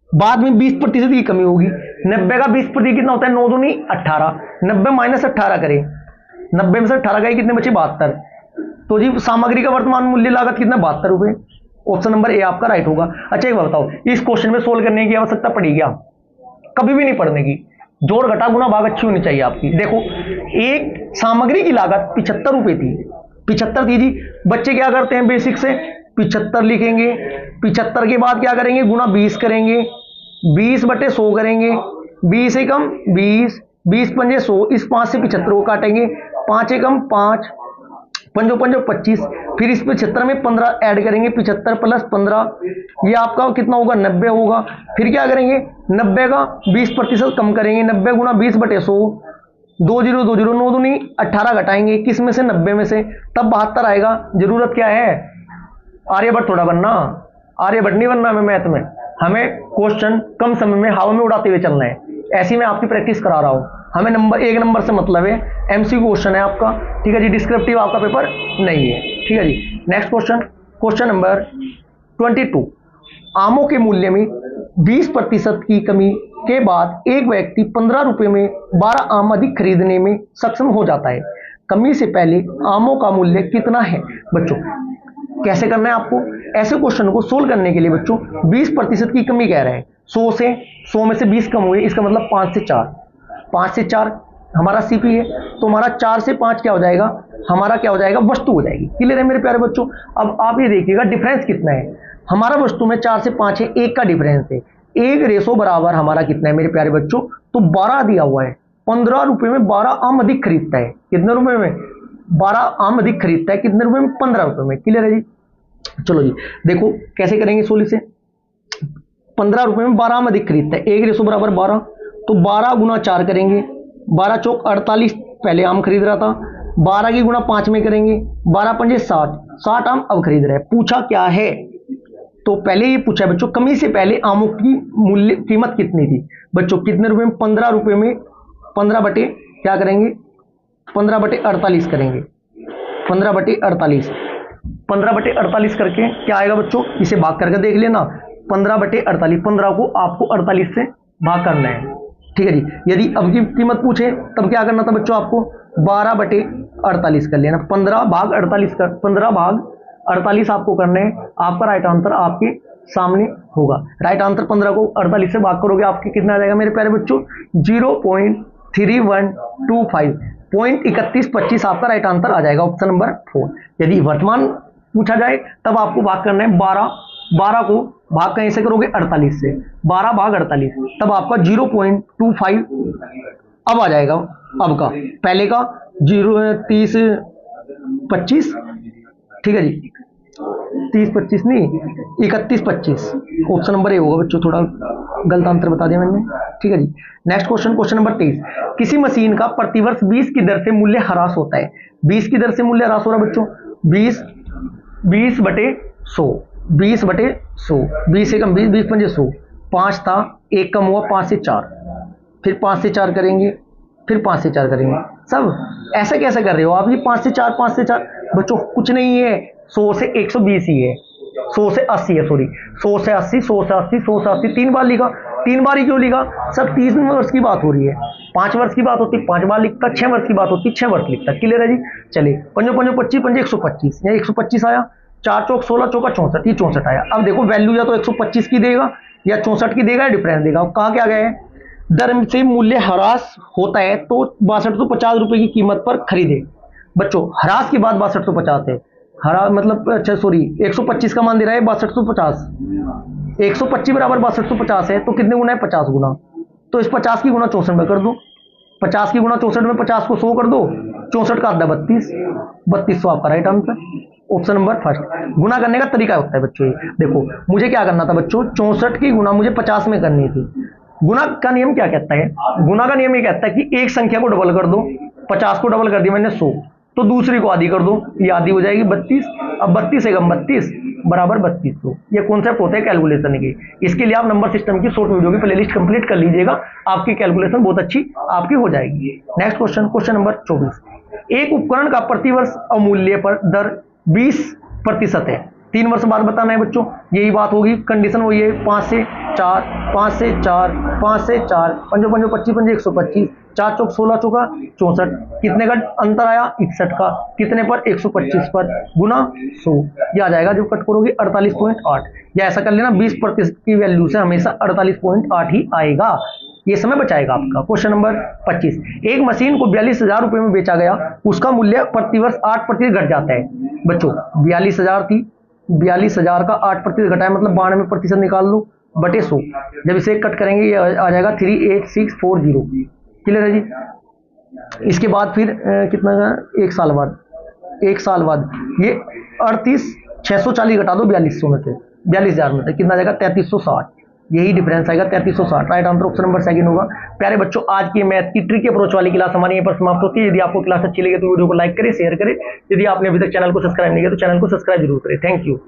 बाद में 20% की कमी होगी। 90 का 20% कितना होता है? 9 दूनी 18, 90 माइनस 18 करें, 90 में से 18 गए, कितने बचे? 72। तो जी सामग्री का वर्तमान मूल्य लागत कितना? 72 रुपए। ऑप्शन नंबर ए आपका राइट होगा। अच्छा एक बात बताओ, इस क्वेश्चन में सोल्व करने की आवश्यकता पड़ी क्या? कभी भी नहीं पड़ने की। जोड़ घटा गुना भाग अच्छी होनी चाहिए आपकी। देखो एक सामग्री की लागत 75 रुपए थी, 75 थी जी। बच्चे क्या करते हैं बेसिक से? 75 लिखेंगे, 75 के बाद क्या करेंगे? गुना 20 करेंगे, 20/100 करेंगे, 20 एकम 20, 20 पंजे 100, इस 5 से 75 को काटेंगे, 5 एकम 5, पंजो पंजो 25, फिर इस 75 में 15 ऐड करेंगे, 75 प्लस 15, ये आपका कितना होगा? 90 होगा। फिर क्या करेंगे? 90 का 20% कम करेंगे, 90 गुना 20/100, 20 20 9 दूनी 18 घटाएंगे, किस में से? 90 में से, तब 72 आएगा। जरूरत क्या है? आर्यभट्ट थोड़ा बनना, आर्यभट्ट नहीं बनना हमें मैथ में। हमें क्वेश्चन कम समय में हवा में उड़ाते हुए चलना है। ऐसी मैं आपकी प्रैक्टिस करा रहा हूं। हमें नंबर 1 नंबर से मतलब है, एमसीक्यू क्वेश्चन है आपका, ठीक है जी। डिस्क्रिप्टिव आपका पेपर नहीं है, ठीक है जी। नेक्स्ट क्वेश्चन, क्वेश्चन नंबर 22, आमों के मूल्य में 20% की कमी के बाद एक व्यक्ति 15 रुपए में 12 आम अधिक खरीदने में सक्षम हो जाता है। कमी से पहले आमों का मूल्य कितना है? बच्चों कैसे करना है आपको? ऐसे क्वेश्चन को सोल्व करने के लिए बच्चों 20% की कमी कह रहे हैं। 100 में से 20 कम हुए, इसका मतलब 5 से 4, 5 से 4 हमारा सीपी है, तो हमारा 4 से 5 क्या हो जाएगा? हमारा क्या हो जाएगा? वस्तु हो जाएगी। क्लियर है मेरे प्यारे बच्चों? अब आप ये देखिएगा डिफरेंस कितना है। हमारा वस्तु में 4 से 5 है, 1 का डिफरेंस है। 1 रेशो बराबर हमारा कितना है मेरे प्यारे बच्चों? तो 12 दिया हुआ है। 15 रुपए में 12 आम अधिक खरीदता है। कितने रुपए में? 12 आम अधिक खरीदता है। कितने रुपए में? 15 रुपए में। क्लियर है जी? चलो जी देखो कैसे करेंगे सोल्व से। 15 रुपए में 12 आम अधिक खरीदता है, 1 रेशो बराबर 12, तो 12 गुना 4 करेंगे, 12 चौक 48 पहले आम खरीद रहा था, 12 की गुना 5 में करेंगे, 12 पंजे 60, 60 आम अब खरीद रहे हैं। पूछा क्या है? तो पहले ये पूछा बच्चों कमी से पहले आमों की मूल्य कीमत कितनी थी। बच्चों कितने रुपए में? 15 रुपए में 15 बटे क्या करेंगे? 15/48 करेंगे, 15/48, 15/48 करके क्या आएगा बच्चों? इसे भाग करके देख लेना, 15/48, 15 को आपको 48 से भाग करना है, ठीक है जी। यदि अब की कीमत पूछे तब क्या करना था बच्चों? आपको 12/48 कर लेना, 15 भाग 48 कर, 15 भाग 48 आपको करने हैं। आपका राइट आंसर आपके सामने होगा। राइट आंसर 15 को 48 से भाग करोगे आपके कितना आ जाएगा मेरे प्यारे बच्चों? 0.3125, 0.3125 आपका राइट आंसर आ जाएगा, ऑप्शन नंबर 4। यदि वर्तमान पूछा जाए तब आपको भाग करना है 12 को भाग कहीं से करोगे? 48 से, 12 भाग 48, तब आपका 0.25 अब आ जाएगा। अब का पहले का 0 30 25, ठीक है जी। 30 25 नहीं, 31 25। ऑप्शन नंबर ए होगा बच्चों, थोड़ा गलत आंसर बता दिया मैंने। ठीक है जी। Next question, question number 23। किसी मशीन का प्रतिवर्ष 20 की दर से मूल्य ह्रास होता है। 20 की दर से मूल्य ह्रास हो रहा है बच्चों। 20 बटे 100, 20 बटे 100, 20 से कम 20, 20 पंजे 100, 5 था, 1 कम हुआ 5 से 4, फिर 5 से 4 करेंगे, फिर 5 से 4 करेंगे। सब ऐसे कैसे कर रहे हो आप? ये 5 से 4, 5 से 4 बच्चों कुछ नहीं है, 100 से 120 ही है, 100 से 80 है, सॉरी 100 से 80, 100 से 80, 100 से 80, 3 बार लिखा। 3 बार ही क्यों लिखा? सब 3 वर्ष की बात हो रही है। 5 वर्ष की बात होती 5 बार लिखता, 6 वर्ष की बात होती 6 वर्ष लिखता। क्लियर है जी। चलिए, पंजो पंजो 25 पंजे 125, या 125 आया, 4 चौक 16 चौका 64, ये 64 आया। अब देखो वैल्यू या तो 125 की देगा या 64 की देगा, या डिफरेंस देगा। कहा क्या गया है? दर से मूल्य ह्रास होता है तो 6250 रुपए की कीमत पर खरीदे। बच्चों ह्रास की बात 6250 है, हरा मतलब अच्छा सॉरी 125 का मान दे रहा है 6250, 125 बराबर 6250 है, तो कितने गुना है? 50 गुना। तो इस 50 की गुना 64 में कर दो, 50 की गुना 64 में 50 को 100 कर दो, 64 का आधा 32, 3200 आपका right answer, option number first. गुना करने का तरीका होता है बच्चों ये देखो, मुझे क्या करना था बच्चों, 64 की गुना मुझे 50 में करनी थी। गुना का नियम क्या कहता है? गुना का नियम ये कहता है कि एक संख्या को डबल कर दो, 50 को डबल कर दिया मैंने 100, तो दूसरी को आधी कर दो, ये आधी हो जाएगी 32। अब 32 से कम 32 बराबर 3200। ये कॉन्सेप्ट होता है कैलकुलेशन के। इसके लिए आप नंबर सिस्टम की शॉर्ट वीडियो की प्लेलिस्ट कंप्लीट कर लीजिएगा, आपकी कैलकुलेशन बहुत अच्छी आपकी हो जाएगी। Next question, question number 24। एक उपकरण का प्रतिवर्ष अवमूल्य पर दर 20% है। 3 वर्ष बाद बताना है बच्चों, यही बात होगी। कंडीशन वही है, 5 से 4, 5 से 4, 5 से 4, पंजो पंजो 25 पंजे 125, 4 चौक 16 चौका 64, कितने का अंतर आया? 61 का। कितने पर? 125 पर, गुना 100, ये आ जाएगा जो कट करोगे 48.8। या ऐसा कर लेना 20% की वैल्यू से हमेशा 48.8 ही आएगा, ये समय बचाएगा आपका। Question number 25। एक मशीन को 42,000 रुपए में बेचा गया, उसका मूल्य प्रतिवर्ष 8% घट जाता है। बच्चों 42,000 थी, 42,000 का 8% घटाए मतलब 92% निकाल लो बटे 100। जब इसे कट करेंगे ये आ जाएगा 38640। क्लियर है जी। इसके बाद फिर कितना का? 1 साल बाद, 1 साल बाद ये 38,640 घटा दो 4200 में से, 42,000 में से कितना आ जाएगा? 3360। यही डिफरेंस आएगा 3360। Right answer option number second होगा। प्यारे बच्चों, आज की मैथ की ट्रिक अप्रोच वाली क्लास हमारी यहाँ पर समाप्त होती है। यदि आपको क्लास अच्छी लगे तो वीडियो को लाइक करें, शेयर करें। यदि आपने अभी तक चैनल को सब्सक्राइब नहीं किया तो चैनल को सब्सक्राइब जरूर करें। Thank you.